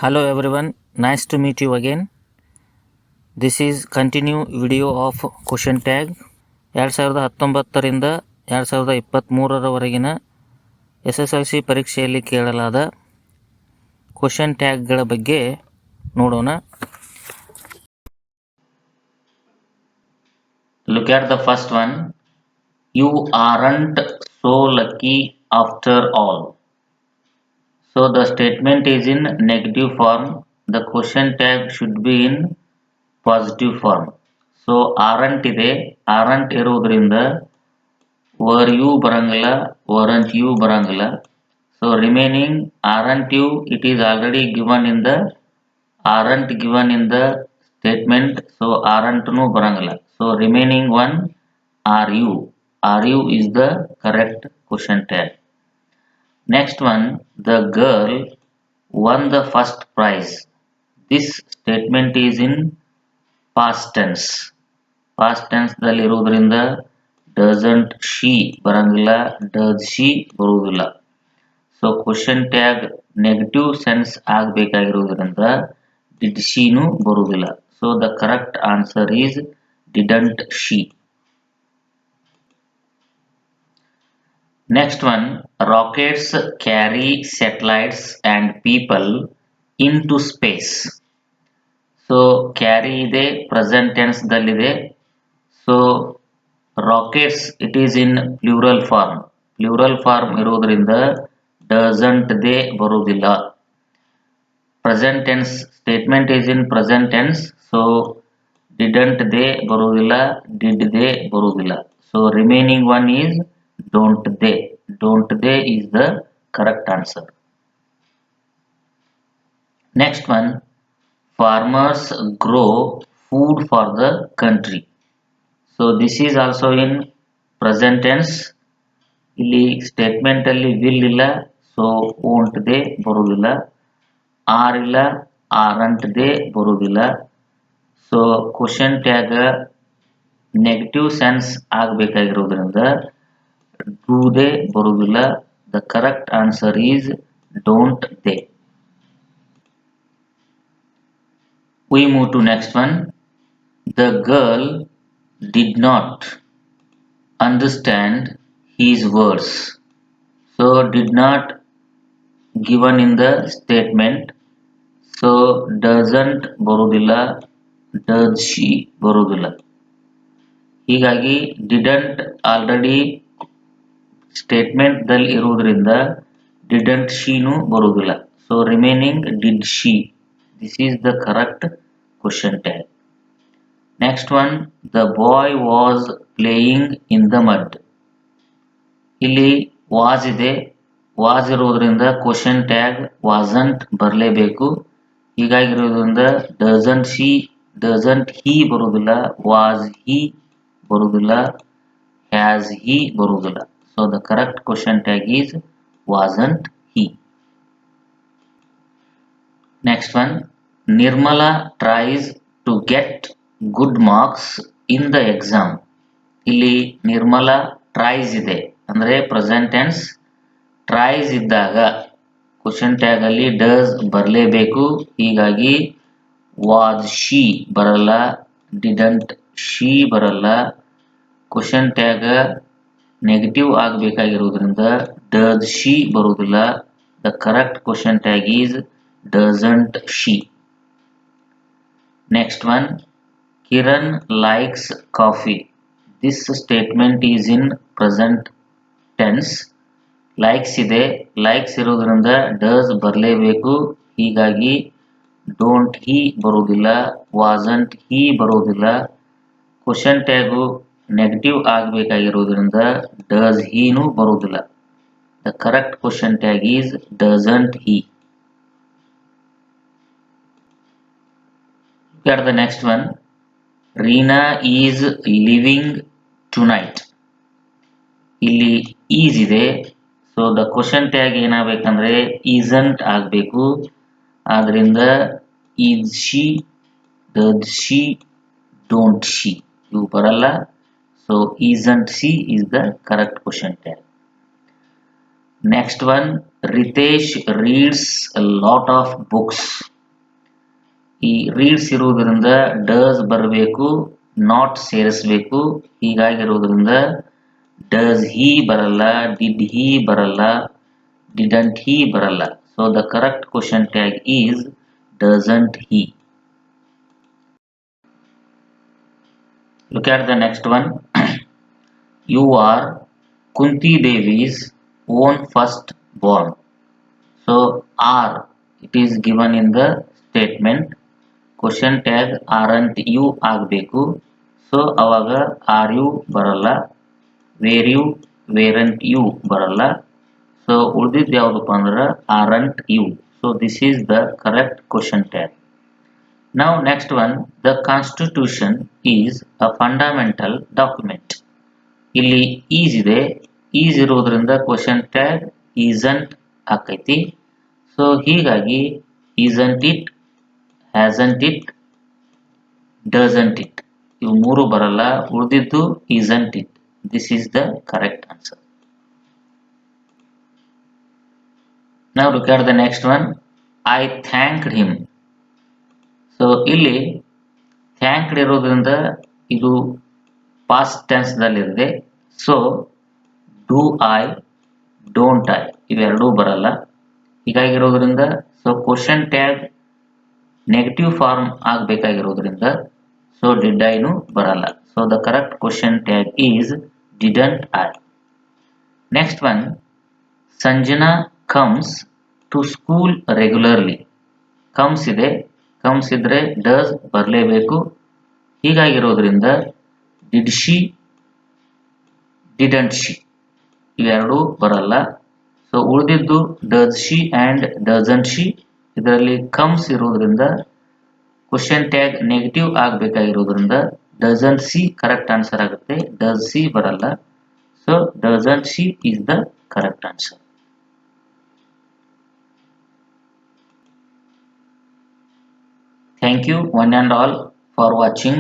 Hello everyone, nice to meet you again. This is continue video of question tag 2019ರಿಂದ 2023ರವರೆಗಿನ SSLC ಪರೀಕ್ಷೆಯಲ್ಲಿ ಕೇಳಲಾದ question ಟ್ಯಾಗ್ಗಳ ಬಗ್ಗೆ ನೋಡೋಣ. Look at the first one. You aren't so lucky after all. So the statement is in negative form. The question tag should be in positive form. So aren't ಇದೆ, aren't ಇರುವುದರಿಂದ were you ಬರಂಗಿಲ್ಲ, weren't you ಬರಂಗಿಲ್ಲ. So remaining aren't you, it is already given in the aren't given in the statement. So aren't nu ಬರಂಗಿಲ್ಲ. So remaining one are you is the correct question tag. Next one, the girl won the first prize. This statement is in past tense. Past tense ದಲ್ಲಿರುವುದರಿಂದ doesn't she ಬರಂಗಿಲ್ಲ, does she ಬರುವುದಿಲ್ಲ. So question tag negative sense ಆಗಬೇಕಾಗಿರುವುದರಿಂದ did she ನು ಬರುವುದಿಲ್ಲ. So the correct answer is didn't she. Next one, rockets carry satellites and people into space. So carry ಇದೆ, present tense ದಲ್ಲಿದೆ. So rockets it is in plural form. Plural form ಇರುವುದರಿಂದ doesn't they ಬರುವುದಿಲ್ಲ. Present tense statement is in present tense. So didn't they ಬರುವುದಿಲ್ಲ, did they ಬರುವುದಿಲ್ಲ. So remaining one is don't they. Don't they is the correct answer. Next one, farmers grow food for the country. So this is also in present tense. ಇಲ್ಲಿ statement ಅಲ್ಲಿ will ಇಲ್ಲ, so won't they ಬರುವುದಿಲ್ಲ. are ಇಲ್ಲ, aren't they ಬರುವುದಿಲ್ಲ. So question tag negative sense ಆಗಬೇಕಾಗಿರೋದ್ರಿಂದ do they ಬರುವುದಿಲ್ಲ. The correct answer is don't they. We move to next one. The girl did not understand his words. So did not given in the statement. So doesn't ಬರುವುದಿಲ್ಲ, does she ಬರುವುದಿಲ್ಲ. ಹೀಗಾಗಿ didn't already statement ದಲ್ಲಿ ಇರುವುದರಿಂದ didn't she ನು ಬರುವುದಿಲ್ಲ. So remaining did she. This is the correct question tag. Next one, the boy was playing in the mud. ಇಲ್ಲಿ was ಇದೆ, was ಇರುವುದರಿಂದ question tag wasn't ಬರಲೇಬೇಕು. ಹೀಗಾಗಿರೋದ್ರಿಂದ doesn't he ಬರುವುದಿಲ್ಲ, was he ಬರುವುದಿಲ್ಲ, has he ಬರುವುದಿಲ್ಲ. So the correct question tag is wasn't he. Next one, Nirmala tries to get good marks in the exam. ಇಲ್ಲಿ Nirmala tries ಇದೆ ಅಂದ್ರೆ present tense. tries ಇದ್ದಾಗ question tag ಅಲ್ಲಿ does ಬರಲೇಬೇಕು. ಹೀಗಾಗಿ was she ಬರಲ್ಲ, didn't she ಬರಲ್ಲ. ಕ್ವಶನ್ ಟ್ಯಾಗ್ ನೆಗೆಟಿವ್ ಆಗಬೇಕಾಗಿರುವುದರಿಂದ does she ಬರುವುದಿಲ್ಲ. The correct question tag is doesn't she. Next one, Kiran likes coffee. This statement is in present tense. likes ಇದೆ, likes ಇರುವುದರಿಂದ does ಬರಲೇಬೇಕು. ಹೀಗಾಗಿ don't he ಬರುವುದಿಲ್ಲ, wasn't he ಬರುವುದಿಲ್ಲ. Question tag negative ಆಗಬೇಕಾಗಿರುವುದರಿಂದ does he ನು ಬರುವುದಿಲ್ಲ. The correct question tag is doesn't he. Look at the next one. Reena is leaving tonight. ಇಲ್ಲಿ is ಇದೆ. ಸೊ ದ ಕ್ವಶನ್ ಟ್ಯಾಗ್ ಏನಾಗಬೇಕಂದ್ರೆ isn't ಆಗಬೇಕು. ಆದ್ರಿಂದ is she, does she, don't she ಇವು ಬರಲ್ಲ. So isn't she is the correct question tag. Next one, Ritesh reads a lot of books. ಈ reeds ಇರುವುದರಿಂದ does ಬರಬೇಕು, ನಾಟ್ ಸೇರಿಸಬೇಕು. ಹೀಗಾಗಿರುವುದರಿಂದ ಡಸ್ ಹಿ ಬರಲ್ಲ, ಡಿಡ್ ಹಿ ಬರಲ್ಲ, ಡಿಡಂಟ್ ಹಿ ಬರಲ್ಲ. So the correct question tag is doesn't he. Look at the next one. You are Kunti Devi's own firstborn. So are, it is given in the statement. Question tag aren't you ಆಗಬೇಕು. So ಅವಾಗ are you ಬರಲ್ಲ, were you, weren't you ಬರಲ್ಲ. So ಉಳಿದಿದ್ದು ಯಾವುದಪ್ಪ ಅಂದ್ರೆ aren't you. So this is the correct question tag. Now next one, the constitution is a fundamental document. ಇಲ್ಲಿ is ಇದೆ, is ಇರೋದ್ರಿಂದ ಕ್ವಶನ್ ಟ್ಯಾಗ್ isn't ಆಕೈತಿ. ಸೊ ಹೀಗಾಗಿ isn't it, hasn't it, doesn't it ಇವು ಮೂರು ಬರಲ್ಲ, ಉಳಿದಿದ್ದು isn't it. This is the correct answer. Now look at the next one. I thanked him. So ಇಲ್ಲಿ ಥ್ಯಾಂಕ್ಡ್ ಇರೋದ್ರಿಂದ ಇದು ಪಾಸ್ಟ್ ಟೆನ್ಸ್ ದಲ್ಲಿದೆ. So do I, don't I ಇವೆರಡೂ ಬರಲ್ಲ. ಹೀಗಾಗಿರೋದ್ರಿಂದ so question tag negative form ಆಗಬೇಕಾಗಿರೋದ್ರಿಂದ ಸೊ ಡಿಡ್ ಐನು ಬರಲ್ಲ. So the correct question tag is didn't I. Next one, Sanjana comes to school regularly. Comes ಇದೆ, ಕಮ್ಸ್ ಇದ್ರೆ ಡಸ್ ಬರಲೇಬೇಕು. ಹೀಗಾಗಿರೋದ್ರಿಂದ ಡಿಡ್ ಶಿ, ಡಿಡಂಟ್ ಶಿ ಇವೆರಡೂ ಬರಲ್ಲ. ಸೊ ಉಳಿದಿದ್ದು does she and doesn't she. ಇದರಲ್ಲಿ ಕಮ್ಸ್ ಇರೋದ್ರಿಂದ ಕ್ವಶನ್ ಟ್ಯಾಗ್ ನೆಗೆಟಿವ್ ಆಗಬೇಕಾಗಿರೋದ್ರಿಂದ ಡಸಂಟ್ ಸಿ ಕರೆಕ್ಟ್ ಆನ್ಸರ್ ಆಗುತ್ತೆ, ಡಸ್ ಸಿ ಬರಲ್ಲ. So doesn't she is the correct answer. Thank you one and all for watching.